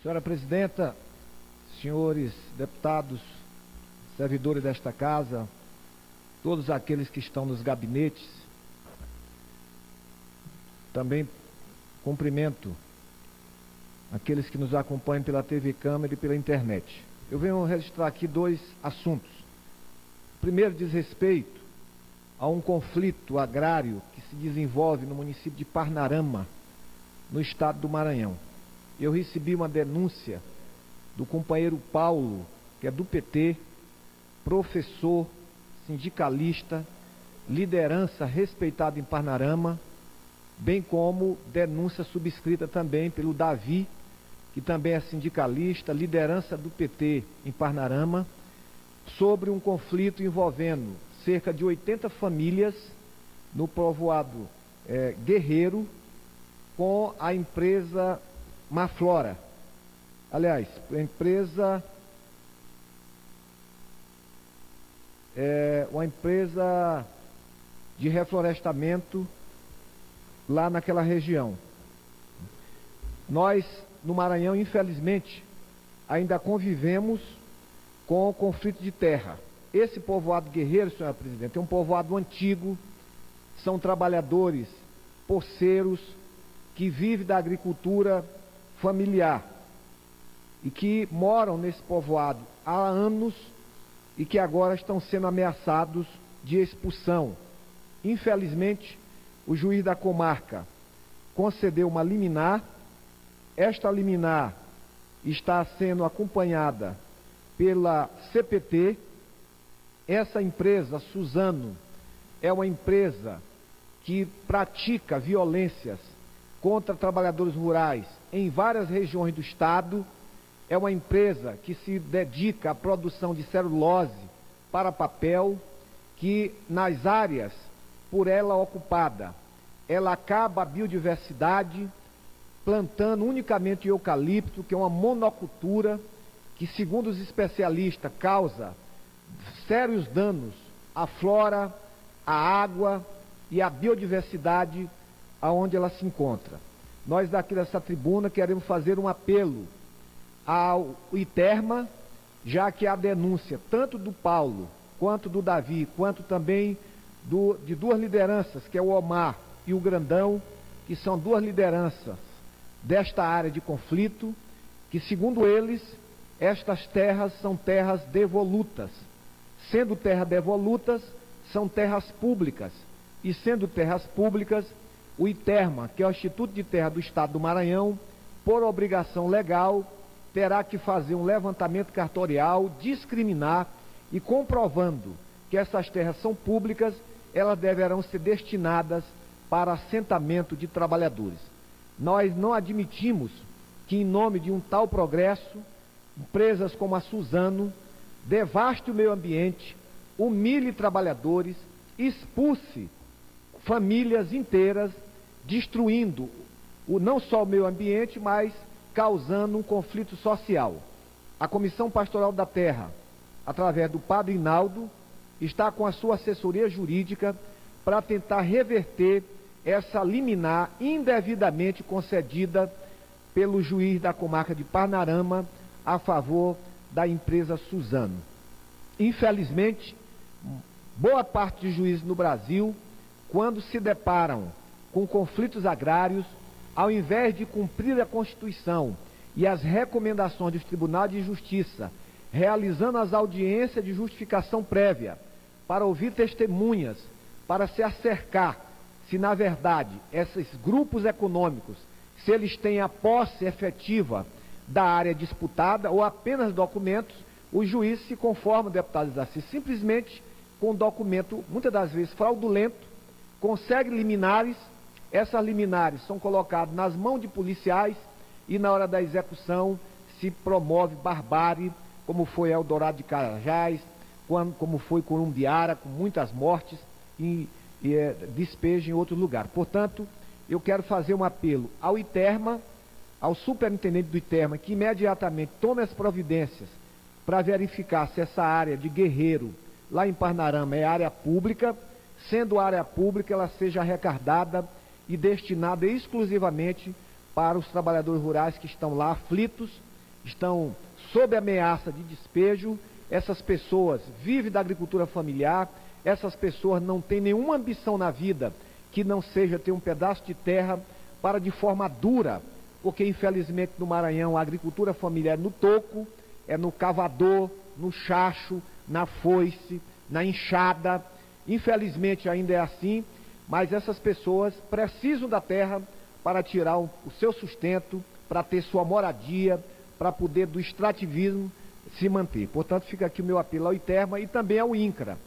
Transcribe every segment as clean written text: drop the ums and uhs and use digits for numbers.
Senhora Presidenta, senhores deputados, servidores desta casa, todos aqueles que estão nos gabinetes, também cumprimento aqueles que nos acompanham pela TV Câmara e pela internet. Eu venho registrar aqui dois assuntos. O primeiro diz respeito a um conflito agrário que se desenvolve no município de Parnarama, no estado do Maranhão. Eu recebi uma denúncia do companheiro Paulo, que é do PT, professor, sindicalista, liderança respeitada em Parnarama, bem como denúncia subscrita também pelo Davi, que também é sindicalista, liderança do PT em Parnarama, sobre um conflito envolvendo cerca de 80 famílias no povoado Guerreiro com a empresa Maflora. Aliás, a empresa uma empresa de reflorestamento lá naquela região. Nós, no Maranhão, infelizmente, ainda convivemos com o conflito de terra. Esse povoado Guerreiro, senhora Presidente, é um povoado antigo, são trabalhadores poceiros que vivem da agricultura familiar e que moram nesse povoado há anos e que agora estão sendo ameaçados de expulsão. Infelizmente, o juiz da comarca concedeu uma liminar. Esta liminar está sendo acompanhada pela CPT. Essa empresa, Suzano, é uma empresa que pratica violências contra trabalhadores rurais em várias regiões do estado. É uma empresa que se dedica à produção de celulose para papel, que nas áreas por ela ocupada, ela acaba a biodiversidade, plantando unicamente eucalipto, que é uma monocultura, que segundo os especialistas causa sérios danos à flora, à água e à biodiversidade aonde ela se encontra. Nós daqui dessa tribuna queremos fazer um apelo ao ITERMA, já que há denúncia tanto do Paulo, quanto do Davi, quanto também de duas lideranças, que é o Omar e o Grandão, que são duas lideranças desta área de conflito, que segundo eles, estas terras são terras devolutas. Sendo terras devolutas, são terras públicas. E sendo terras públicas, o ITERMA, que é o Instituto de Terra do Estado do Maranhão, por obrigação legal, terá que fazer um levantamento cartorial, discriminar e comprovando que essas terras são públicas, elas deverão ser destinadas para assentamento de trabalhadores. Nós não admitimos que, em nome de um tal progresso, empresas como a Suzano devaste o meio ambiente, humilhe trabalhadores, expulse famílias inteiras, destruindo não só o meio ambiente, mas causando um conflito social. A Comissão Pastoral da Terra, através do Padre Inaldo, está com a sua assessoria jurídica para tentar reverter essa liminar indevidamente concedida pelo juiz da comarca de Parnarama a favor da empresa Suzano. Infelizmente, boa parte de juízes no Brasil, quando se deparam com conflitos agrários, ao invés de cumprir a Constituição e as recomendações dos tribunais de justiça, realizando as audiências de justificação prévia para ouvir testemunhas, para se acercar se na verdade esses grupos econômicos, se eles têm a posse efetiva da área disputada ou apenas documentos, o juiz se conforma, deputado Isassi, simplesmente com um documento, muitas das vezes fraudulento, consegue liminares. Essas liminares são colocadas nas mãos de policiais e na hora da execução se promove barbárie, como foi Eldorado de Carajás, como foi Corumbiara, com muitas mortes e despejo em outro lugar. Portanto, eu quero fazer um apelo ao ITERMA, ao superintendente do ITERMA, que imediatamente tome as providências para verificar se essa área de Guerreiro, lá em Parnarama, é área pública. Sendo área pública, ela seja arrecadada e destinada exclusivamente para os trabalhadores rurais que estão lá aflitos estão sob ameaça de despejo. Essas pessoas vivem da agricultura familiar, essas pessoas não têm nenhuma ambição na vida que não seja ter um pedaço de terra para de forma dura, porque infelizmente no Maranhão a agricultura familiar é no toco, é no cavador, no chacho, na foice, na enxada. Infelizmente ainda é assim, mas essas pessoas precisam da terra para tirar o seu sustento, para ter sua moradia, para poder do extrativismo se manter. Portanto, fica aqui o meu apelo ao ITERMA e também ao INCRA.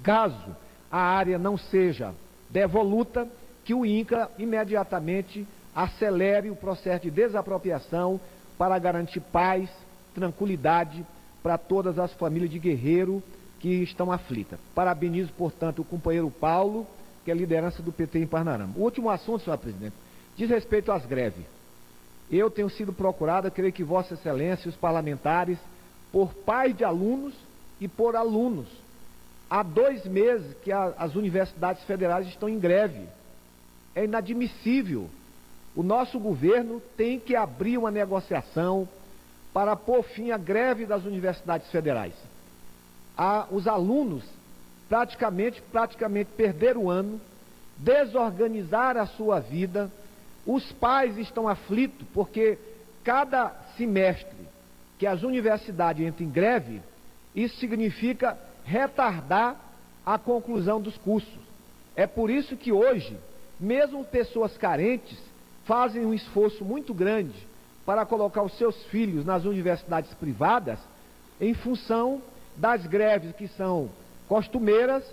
Caso a área não seja devoluta, que o INCRA imediatamente acelere o processo de desapropriação para garantir paz, tranquilidade para todas as famílias de Guerreiro que estão aflitas. Parabenizo, portanto, o companheiro Paulo, que é a liderança do PT em Parnarama. O último assunto, senhor presidente, diz respeito às greves. Eu tenho sido procurado, creio que Vossa Excelência e os parlamentares, por pais de alunos e por alunos. Há 2 meses que as universidades federais estão em greve. É inadmissível. O nosso governo tem que abrir uma negociação para pôr fim à greve das universidades federais. Os alunos praticamente perderam o ano, desorganizaram a sua vida. Os pais estão aflitos porque cada semestre que as universidades entram em greve, isso significa retardar a conclusão dos cursos. É por isso que hoje, mesmo pessoas carentes, fazem um esforço muito grande para colocar os seus filhos nas universidades privadas, em função das greves que são costumeiras,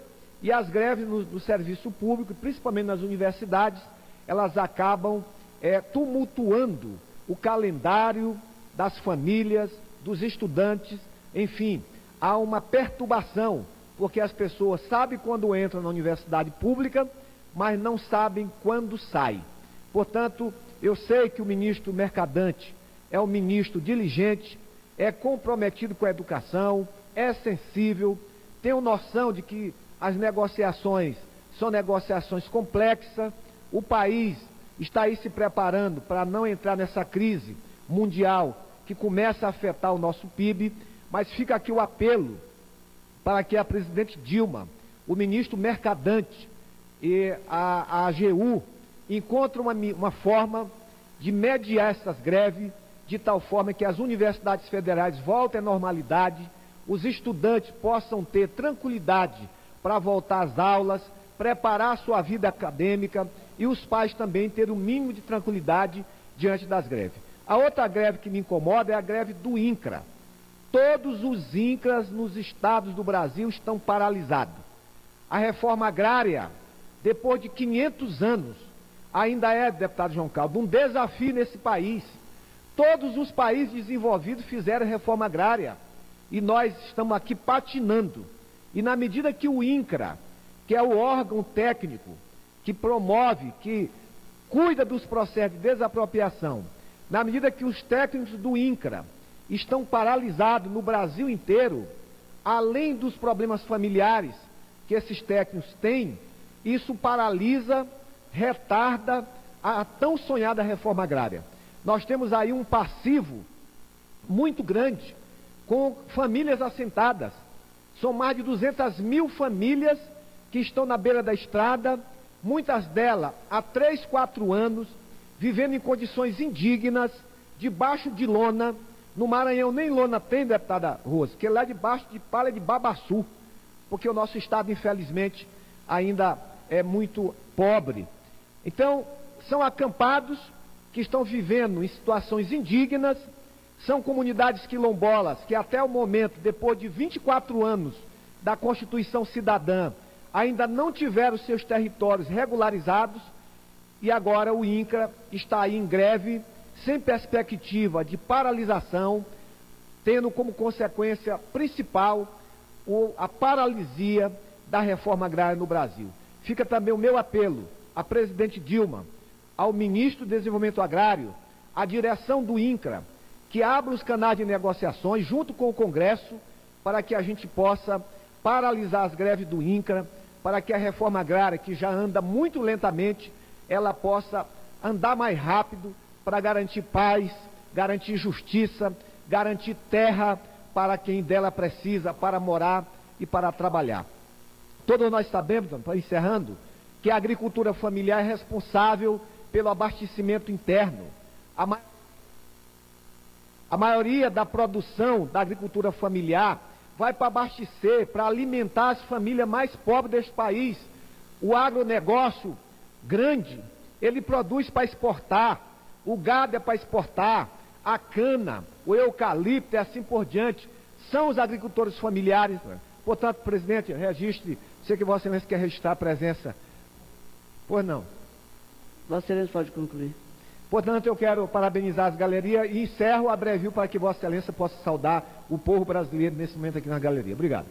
e as greves no serviço público, principalmente nas universidades, elas acabam tumultuando o calendário das famílias, dos estudantes. Enfim, há uma perturbação, porque as pessoas sabem quando entram na universidade pública, mas não sabem quando saem. Portanto, eu sei que o ministro Mercadante é um ministro diligente, é comprometido com a educação, é sensível, tem noção de que as negociações são negociações complexas. O país está aí se preparando para não entrar nessa crise mundial que começa a afetar o nosso PIB, mas fica aqui o apelo para que a presidente Dilma, o ministro Mercadante e a AGU encontrem uma forma de mediar essas greves, de tal forma que as universidades federais voltem à normalidade, os estudantes possam ter tranquilidade para voltar às aulas, preparar a sua vida acadêmica, e os pais também terem o mínimo de tranquilidade diante das greves. A outra greve que me incomoda é a greve do INCRA. Todos os INCRAs nos estados do Brasil estão paralisados. A reforma agrária, depois de 500 anos, ainda é, deputado João Caldo, um desafio nesse país. Todos os países desenvolvidos fizeram reforma agrária e nós estamos aqui patinando. E na medida que o INCRA, que é o órgão técnico que promove, que cuida dos processos de desapropriação, na medida que os técnicos do INCRA estão paralisados no Brasil inteiro, além dos problemas familiares que esses técnicos têm, isso paralisa, retarda a tão sonhada reforma agrária. Nós temos aí um passivo muito grande, com famílias assentadas. São mais de 200 mil famílias que estão na beira da estrada, muitas delas há 3, 4 anos, vivendo em condições indignas, debaixo de lona. No Maranhão nem lona tem, deputada Rose, que lá debaixo de palha de babaçu, porque o nosso estado, infelizmente, ainda é muito pobre. Então, são acampados que estão vivendo em situações indignas, são comunidades quilombolas que até o momento, depois de 24 anos da Constituição Cidadã, ainda não tiveram seus territórios regularizados, e agora o INCRA está aí em greve, sem perspectiva de paralisação, tendo como consequência principal a paralisia da reforma agrária no Brasil. Fica também o meu apelo à presidente Dilma, ao ministro do Desenvolvimento Agrário, à direção do INCRA, que abra os canais de negociações junto com o Congresso, para que a gente possa paralisar as greves do INCRA, para que a reforma agrária, que já anda muito lentamente, ela possa andar mais rápido para garantir paz, garantir justiça, garantir terra para quem dela precisa, para morar e para trabalhar. Todos nós sabemos, encerrando, que a agricultura familiar é responsável pelo abastecimento interno. A maioria da produção da agricultura familiar vai para abastecer, para alimentar as famílias mais pobres deste país. O agronegócio grande, ele produz para exportar, o gado é para exportar, a cana, o eucalipto e assim por diante, são os agricultores familiares. Portanto, presidente, registre, sei que Vossa Excelência quer registrar a presença. Pois não. Vossa Excelência pode concluir. Portanto, eu quero parabenizar as galerias e encerro a brevio para que Vossa Excelência possa saudar o povo brasileiro nesse momento aqui na galeria. Obrigado.